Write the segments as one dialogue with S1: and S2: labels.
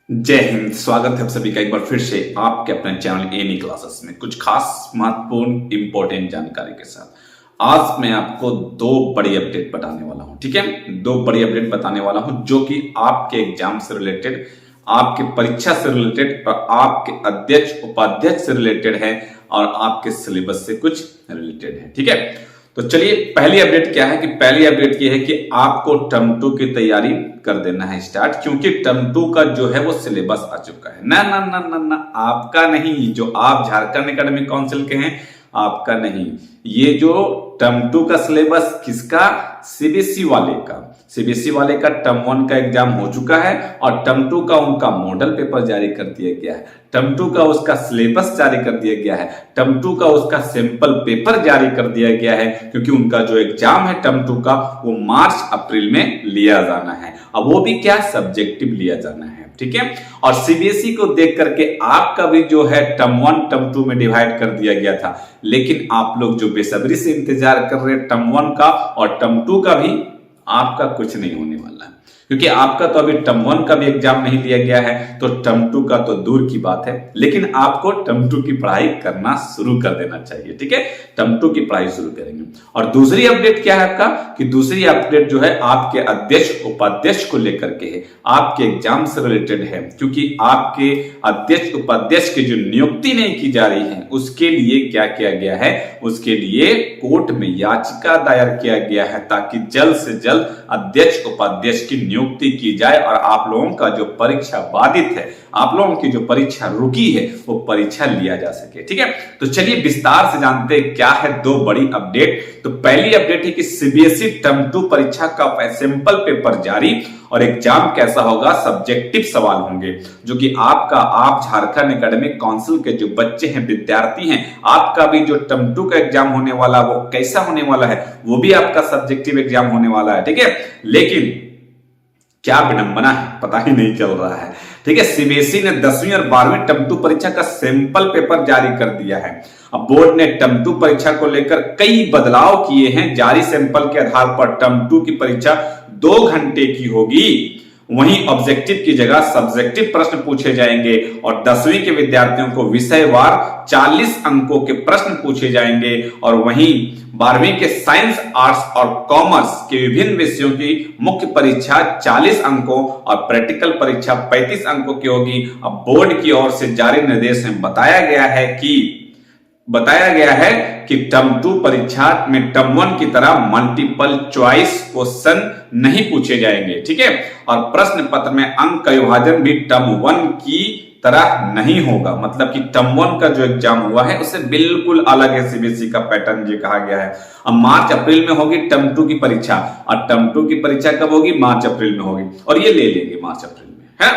S1: जय हिंद। स्वागत है आप सभी का एक बार फिर से आपके अपने चैनल एनी क्लासेस में कुछ खास महत्वपूर्ण इंपॉर्टेंट जानकारी के साथ। आज मैं आपको दो बड़ी अपडेट बताने वाला हूं। ठीक है, दो बड़ी अपडेट बताने वाला हूं जो कि आपके एग्जाम से रिलेटेड, आपके परीक्षा से रिलेटेड और आपके अध्यक्ष उपाध्यक्ष से रिलेटेड है और आपके सिलेबस से कुछ रिलेटेड है। ठीक है, तो चलिए पहली अपडेट क्या है कि पहली अपडेट ये है कि आपको टर्म 2 की तैयारी कर देना है स्टार्ट, क्योंकि टर्म 2 का जो है वो सिलेबस आ चुका है। ना ना ना ना ना, आपका नहीं, जो आप झारखंड एकेडमिक काउंसिल के हैं आपका नहीं, ये जो टर्म 2 का सिलेबस किसका, सीबीएसई वाले का। सीबीएसई वाले का टर्म 1 का एग्जाम हो चुका है और टर्म 2 का उनका मॉडल पेपर जारी कर दिया गया है। टर्म 2 का उसका सिलेबस जारी कर दिया गया है। टर्म 2 का उसका सैंपल पेपर जारी कर दिया गया है, क्योंकि उनका जो एग्जाम है टर्म 2 का वो मार्च अप्रैल में लिया जाना है। अब वो भी क्या, सब्जेक्टिव लिया जाना है। ठीक है, और सीबीएसई को देख करके आपका भी जो है टर्म 1 टर्म 2 में डिवाइड कर दिया गया था, लेकिन आप लोग जो बेसब्री से इंतजार कर रहे हैं टर्म 1 का और टर्म 2 का भी, आपका कुछ नहीं होने वाला है, क्योंकि आपका तो अभी टर्म 1 का भी एग्जाम नहीं लिया गया है, तो टर्म 2 का तो दूर की बात है। लेकिन आपको टर्म 2 की पढ़ाई करना शुरू कर देना चाहिए। ठीक है, टर्म 2 की पढ़ाई शुरू करेंगे। और दूसरी अपडेट क्या है आपका कि दूसरी अपडेट जो है आपके अध्यक्ष उपाध्यक्ष को लेकर के है, आपके एग्जाम से रिलेटेड है, क्योंकि आपके अध्यक्ष उपाध्यक्ष की जो नियुक्ति नहीं की जा रही है उसके लिए क्या किया गया है, उसके लिए कोर्ट में याचिका दायर किया गया है, ताकि जल्द से जल्द अध्यक्ष उपाध्यक्ष की नियुक्ति की जाए और आप लोगों का जो परीक्षा बाधित है, आप लोगों की जो परीक्षा रुकी है, वो परीक्षा लिया जा सके। ठीक है, तो चलिए विस्तार से जानते हैं क्या है दो बड़ी अपडेट। तो पहली अपडेट है कि सीबीएसई टर्म 2 परीक्षा का सैंपल पेपर जारी और एग्जाम कैसा होगा, सब्जेक्टिव सवाल होंगे, जो कि आप झारखंड एकेडमिक काउंसिल के जो बच्चे हैं, विद्यार्थी हैं, आपका भी जो टर्म 2 का एग्जाम होने वाला वो कैसा होने वाला है, वो भी आपका सब्जेक्टिव एग्जाम होने वाला है। ठीक है, लेकिन क्या विडंबना है, पता ही नहीं चल रहा है। ठीक है, सीबीएसई ने 10वीं और 12वीं टर्म 2 परीक्षा का सैंपल पेपर जारी कर दिया है। अब बोर्ड ने टर्म 2 परीक्षा को लेकर कई बदलाव किए हैं। जारी सैंपल के आधार पर टर्म 2 की परीक्षा 2 घंटे की होगी, वहीं ऑब्जेक्टिव की जगह सब्जेक्टिव प्रश्न पूछे जाएंगे और 10वीं के विद्यार्थियों को विषयवार 40 अंकों के प्रश्न पूछे जाएंगे और वहीं 12वीं के साइंस, आर्ट्स और कॉमर्स के विभिन्न विषयों की मुख्य परीक्षा 40 अंकों और प्रैक्टिकल परीक्षा 35 अंकों की होगी। अब बोर्ड की ओर से जारी निर्देश में बताया गया है कि टर्म 2 परीक्षा में टर्म 1 की तरह मल्टीपल चॉइस क्वेश्चन नहीं पूछे जाएंगे। ठीक है, और प्रश्न पत्र में अंक का विभाजन भी टर्म 1 की तरह नहीं होगा। मतलब कि टर्म 1 का जो एग्जाम हुआ है उससे बिल्कुल अलग है सीबीएसई का पैटर्न, ये कहा गया है। अब मार्च अप्रैल में होगी टर्म 2 की परीक्षा और टर्म 2 की परीक्षा कब होगी, मार्च अप्रैल में होगी, और ये ले लेंगे मार्च अप्रैल में, है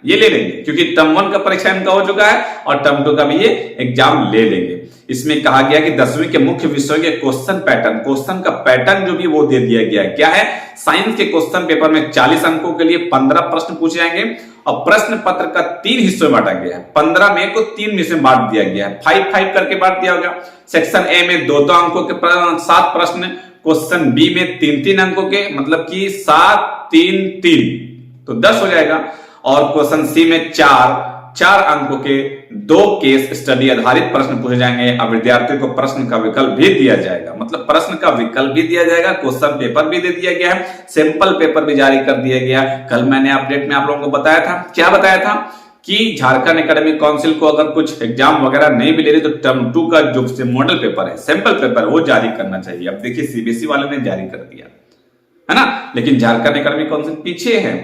S1: ये ले लेंगे, क्योंकि टर्म 1 का परीक्षा इनका हो चुका है और टर्म 2 का भी ये एग्जाम ले लेंगे। इसमें कहा गया कि 10वीं के मुख्य विषयों के क्वेश्चन का पैटर्न जो भी वो दे दिया गया है। क्या है, साइंस के क्वेश्चन पेपर में 40 अंकों के लिए 15 प्रश्न पूछे जाएंगे और प्रश्न पत्र का 3 हिस्सों में बांटा गया है। 15 में को 3 में से बांट दिया गया है, 5-5 करके बांट दिया होगा। सेक्शन ए में 2-2 अंकों के 7 प्रश्न, क्वेश्चन बी में 3-3 अंकों के, मतलब कि 7-3-3 तो 10 हो जाएगा, और क्वेश्चन सी में 4 अंकों के 2 केस स्टडी आधारित प्रश्न पूछे जाएंगे। अब विद्यार्थियों को प्रश्न का विकल्प भी दिया जाएगा, मतलब प्रश्न का विकल्प भी दिया जाएगा, क्वेश्चन पेपर भी दे दिया गया है, सैंपल पेपर भी जारी कर दिया गया। कल मैंने अपडेट में आप लोगों को बताया था, क्या बताया था कि झारखंड एकेडमिक काउंसिल को अगर कुछ एग्जाम वगैरह नहीं भी ले रही तो टर्म 2 का जो मॉडल पेपर है, सैंपल पेपर, वो जारी करना चाहिए। अब देखिए सीबीएसई वाले ने जारी कर दिया है ना, लेकिन झारखंड एकेडमिक काउंसिल पीछे है।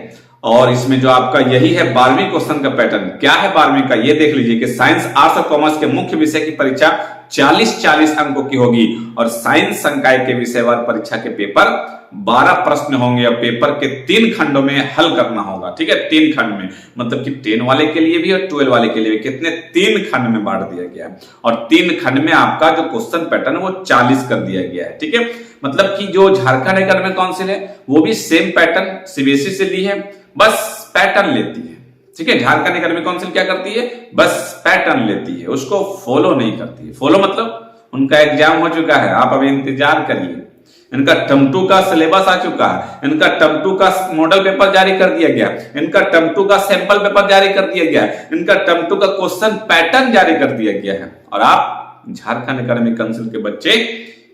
S1: और इसमें जो आपका यही है 12वीं क्वेश्चन का पैटर्न, क्या है 12वीं का, ये देख लीजिए कि साइंस, आर्ट्स और कॉमर्स के मुख्य विषय की परीक्षा 40-40 अंकों की होगी और साइंस संकाय के विषयवार परीक्षा के पेपर 12 प्रश्न होंगे और पेपर के 3 खंडों में हल करना होगा। ठीक है, 3 खंड में, मतलब कि 10 वाले के लिए भी और 12 वाले के लिए भी, कितने 3 खंड में बांट दिया गया है और 3 खंड में आपका जो क्वेश्चन पैटर्न वो 40 कर दिया गया है। ठीक है, मतलब कि जो झारखंड एकेडमिक काउंसिल है वो भी सेम पैटर्न सीबीएसई से ली है, बस पैटर्न लेती है। ठीक है, झारखंड एकेडमिक काउंसिल क्या करती है, बस पैटर्न लेती है, उसको फॉलो नहीं करती है। फॉलो मतलब उनका एग्जाम हो चुका है, आप अभी इंतजार करिए, इनका टर्म 2 का सिलेबस आ चुका है, इनका टर्म 2 का मॉडल पेपर जारी कर दिया गया, इनका टर्म 2 का सैंपल पेपर जारी कर दिया गया, इनका टर्म 2 का क्वेश्चन पैटर्न जारी कर दिया गया है। और आप झारखंड एकेडमिक काउंसिल के बच्चे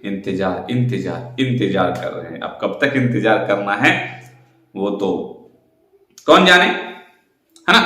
S1: इंतजार इंतजार इंतजार कर रहे हैं। अब कब तक इंतजार करना है वो तो कौन जाने, है ना,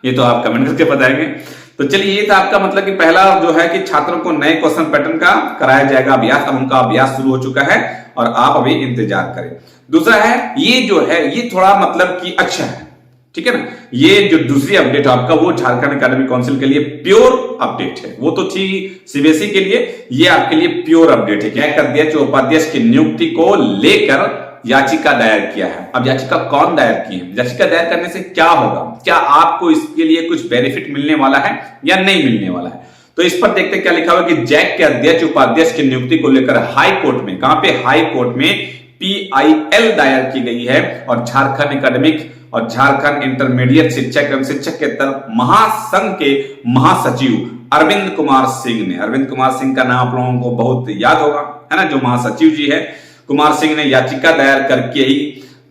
S1: ये तो आप कमेंट करके बताएंगे। तो चलिए, ये था आपका मतलब कि पहला जो है कि छात्रों को नए क्वेश्चन पैटर्न का कराया जाएगा अभ्यास। अब उनका अभ्यास शुरू हो चुका है और आप अभी इंतजार करें। दूसरा है, ये जो है ये थोड़ा मतलब कि अच्छा है, ठीक है ना। ये जो दूसरी अपडेट आपका वो झारखंड एकेडमिक काउंसिल के लिए प्योर अपडेट है। वो तो थी सीबीएसई के लिए, ये आपके लिए प्योर अपडेट है। क्या कर दिया, जो उपाध्यक्ष की नियुक्ति को लेकर याचिका दायर किया है। अब याचिका कौन दायर की है, याचिका दायर करने से क्या होगा, क्या आपको इसके लिए कुछ बेनिफिट मिलने वाला है या नहीं मिलने वाला है, तो इस पर देखते क्या लिखा हुआ कि जैक के अध्यक्ष उपाध्यक्ष की नियुक्ति को लेकर हाई कोर्ट में, कहां पे, हाई कोर्ट में PIL दायर की गई है। और झारखंड एकेडमिक और झारखंड इंटरमीडिएट शिक्षक एवं शिक्षक के तरफ महासंघ के महासचिव अरविंद कुमार सिंह ने, अरविंद कुमार सिंह का नाम आप लोगों को बहुत याद होगा, है ना, जो महासचिव जी है कुमार सिंह ने याचिका दायर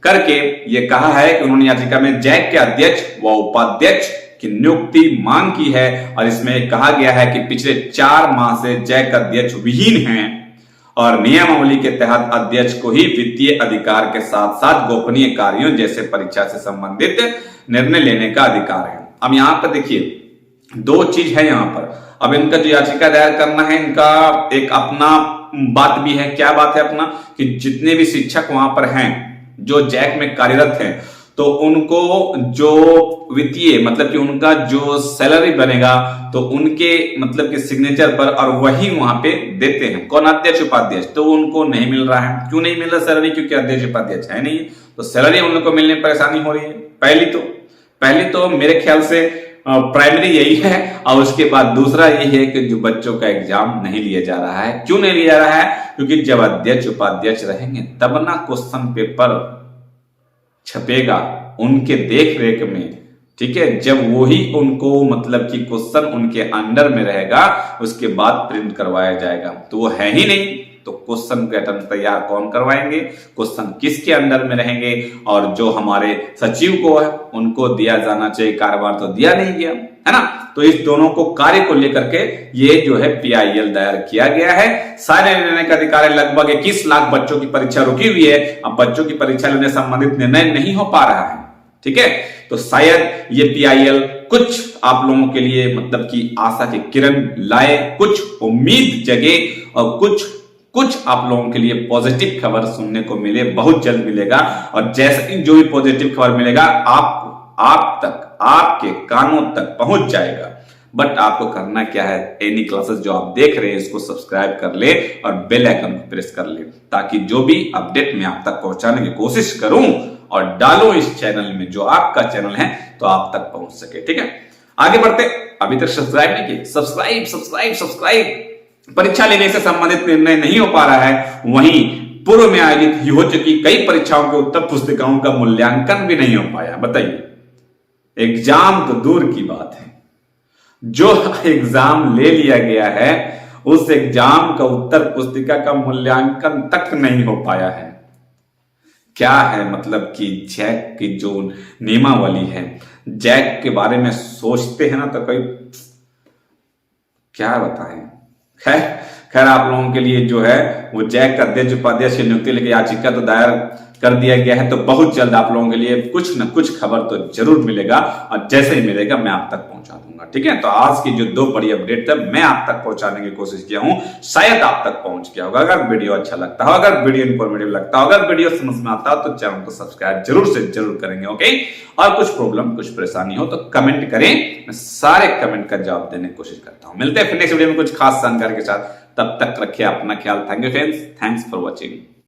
S1: करके ये कहा है कि उन्होंने याचिका में जैक के अध्यक्ष व उपाध्यक्ष की नियुक्ति मांग की है। और इसमें कहा गया है कि पिछले 4 माह से जैक अध्यक्ष विहीन हैं और नियमावली के तहत अध्यक्ष को ही वित्तीय अधिकार के साथ साथ गोपनीय कार्यों जैसे परीक्षा से संबंधित निर्णय लेने का अधिकार है। अब यहां पर देखिए 2 चीज है यहां पर। अब इनका जो याचिका दायर करना है, इनका एक अपना बात भी है। क्या बात है अपना, कि जितने भी शिक्षक वहां पर हैं जो जैक में कार्यरत हैं, तो उनको जो वित्तीय मतलब कि उनका जो सैलरी बनेगा तो उनके मतलब कि सिग्नेचर पर, और वही वहां पे देते हैं कौन, अध्यक्ष उपाध्यक्ष। तो उनको नहीं मिल रहा है। क्यों नहीं मिल रहा सैलरी, क्योंकि अध्यक्ष उपाध्यक्ष है नहीं, तो सैलरी उन लोग को मिलने में परेशानी हो रही है। पहली तो मेरे ख्याल से प्राइमरी यही है। और उसके बाद दूसरा यही है कि जो बच्चों का एग्जाम नहीं लिया जा रहा है। क्यों नहीं लिया जा रहा है, क्योंकि जब अध्यक्ष उपाध्यक्ष रहेंगे तब ना क्वेश्चन पेपर छपेगा उनके देख रेख में, ठीक है। जब वही उनको मतलब कि क्वेश्चन उनके अंडर में रहेगा उसके बाद प्रिंट करवाया जाएगा, तो वो है ही नहीं, तो क्वेश्चन पैटर्न तैयार कौन करवाएंगे, क्वेश्चन किसके अंडर में रहेंगे। और जो हमारे सचिव को है उनको दिया जाना चाहिए कार्यभार, तो दिया नहीं गया, है ना। तो इस दोनों को कार्य को लेकर के ये जो है PIL दायर किया गया है। सारे निर्णय का अधिकार है। लगभग 21 लाख बच्चों की परीक्षा रुकी हुई है। अब बच्चों की परीक्षा लेने संबंधित निर्णय नहीं हो पा रहा है, ठीक है। तो शायद ये PIL कुछ आप लोगों के लिए मतलब कि आशा की किरण लाए, कुछ उम्मीद जगे और कुछ आप लोगों के लिए पॉजिटिव खबर सुनने को मिले, बहुत जल्द मिलेगा। और जैसे ही जो भी पॉजिटिव खबर मिलेगा आप तक, आपके कानों तक पहुंच जाएगा। बट आपको करना क्या है, एनी क्लासेस जो आप देख रहे हैं इसको सब्सक्राइब कर ले और बेल आइकन को प्रेस कर ले, ताकि जो भी अपडेट मैं आप तक पहुंचाने की कोशिश करूं और डालूं इस चैनल में, जो आपका चैनल है, तो आप तक पहुंच सके, ठीक है। आगे बढ़ते, अभी तक सब्सक्राइब नहीं किए, सब्सक्राइब। परीक्षा लेने से संबंधित निर्णय नहीं हो पा रहा है, वहीं पूर्व में आयोजित हो चुकी कई परीक्षाओं के उत्तर पुस्तिकाओं का मूल्यांकन भी नहीं हो पाया। बताइए, एग्जाम तो दूर की बात है, जो एग्जाम ले लिया गया है उस एग्जाम का उत्तर पुस्तिका का मूल्यांकन तक नहीं हो पाया है। क्या है मतलब कि जैक की जो नियमावली है, जैक के बारे में सोचते हैं ना तो कोई क्या बताएं। खैर आप लोगों के लिए जो है वो जैक का अध्यक्ष उपाध्यक्ष की नियुक्ति लेकर याचिका तो दायर कर दिया गया है। तो बहुत जल्द आप लोगों के लिए कुछ न कुछ खबर तो जरूर मिलेगा, और जैसे ही मिलेगा मैं आप तक पहुंचा दूंगा, ठीक है। तो आज की जो 2 बड़ी अपडेट है मैं आप तक पहुंचाने की कोशिश किया हूं, शायद आप तक पहुंच गया होगा। अगर वीडियो अच्छा लगता हो, अगर वीडियो इंफॉर्मेटिव लगता हो, अगर वीडियो समझ में आता हो, तो चैनल को सब्सक्राइब जरूर से जरूर करेंगे, ओके। और कुछ प्रॉब्लम, कुछ परेशानी हो तो कमेंट करें, मैं सारे कमेंट का जवाब देने की कोशिश करता हूं। मिलते हैं फिर नेक्स्ट वीडियो में कुछ खास जानकारी के साथ, तब तक रखिए अपना ख्याल। Thank you friends, thanks for watching.